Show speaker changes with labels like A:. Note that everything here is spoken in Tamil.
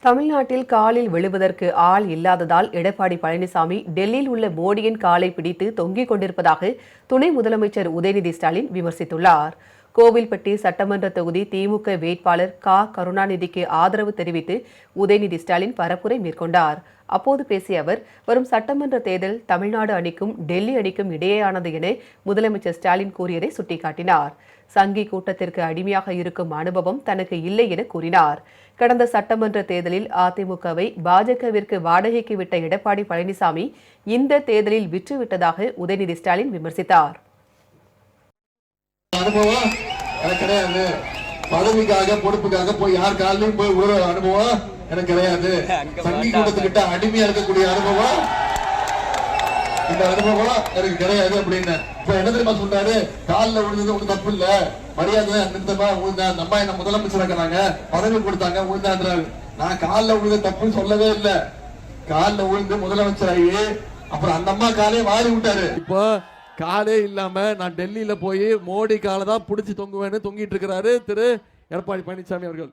A: தமிழ்நாட்டில் காலில் விழுவதற்கு ஆள் இல்லாததால் எடப்பாடி பழனிசாமி டெல்லியில் உள்ள மோடியின் காலை பிடித்து தொங்கிக் கொண்டிருப்பதாக துணை முதலமைச்சர் உதயநிதி ஸ்டாலின் விமர்சித்துள்ளார். கோவில்பட்டி சட்டமன்ற தொகுதி திமுக வேட்பாளர் கருணாநிதிக்கு ஆதரவு தெரிவித்து உதயநிதி ஸ்டாலின் பரப்புரை மேற்கொண்டார். அப்போது பேசிய அவர், வரும் சட்டமன்ற தேர்தல் தமிழ்நாடு அணிக்கும் டெல்லி அணிக்கும் இடையேயானது என முதலமைச்சர் ஸ்டாலின் கூறியதை சுட்டிக்காட்டினார். சங்கி கூட்டத்திற்கு அடிமையாக இருக்கும் அனுபவம் தனக்கு இல்லை என கூறினார். கடந்த சட்டமன்ற தேர்தலில் அதிமுகவை பாஜகவிற்கு வாடகைக்கு விட்ட எடப்பாடி பழனிசாமி இந்த தேர்தலில் விற்றுவிட்டதாக உதயநிதி ஸ்டாலின் விமர்சித்தார்.
B: பதவிக்காக பொறுப்புக்காக போய் யார் காலையும் போய் உழற அனுபவம் எனக்கு கிடையாது. சங்கி கூட்டத்துக்கிட்ட அடிமையா இருக்கக்கூடிய அனுபவம், இந்த அனுபவம் எனக்கு கிடையாது அப்படின்னு இப்ப என்ன தெரியுமா சொல்றாரு? காலில் விழுந்தது ஒண்ணு தப்பு இல்ல, மரியாதை நிறுத்தமா விழுந்தா, நம்ம என்ன முதலமைச்சர் இருக்கிறாங்க, பதவி கொடுத்தாங்க விழுந்தான்றாரு. நான் காலில் விழுந்த தப்புன்னு சொல்லவே இல்லை. காலில் விழுந்து முதலமைச்சர் ஆகி அப்புறம் அந்த அம்மா காலையே வாரி விட்டாரு. இப்போ காலே இல்லாம நான் டெல்லியில போய் மோடி காலை தான் பிடிச்சி தொங்குவேன்னு தொங்கிட்டு இருக்கிறாரு திரு எடப்பாடி பழனிசாமி அவர்கள்.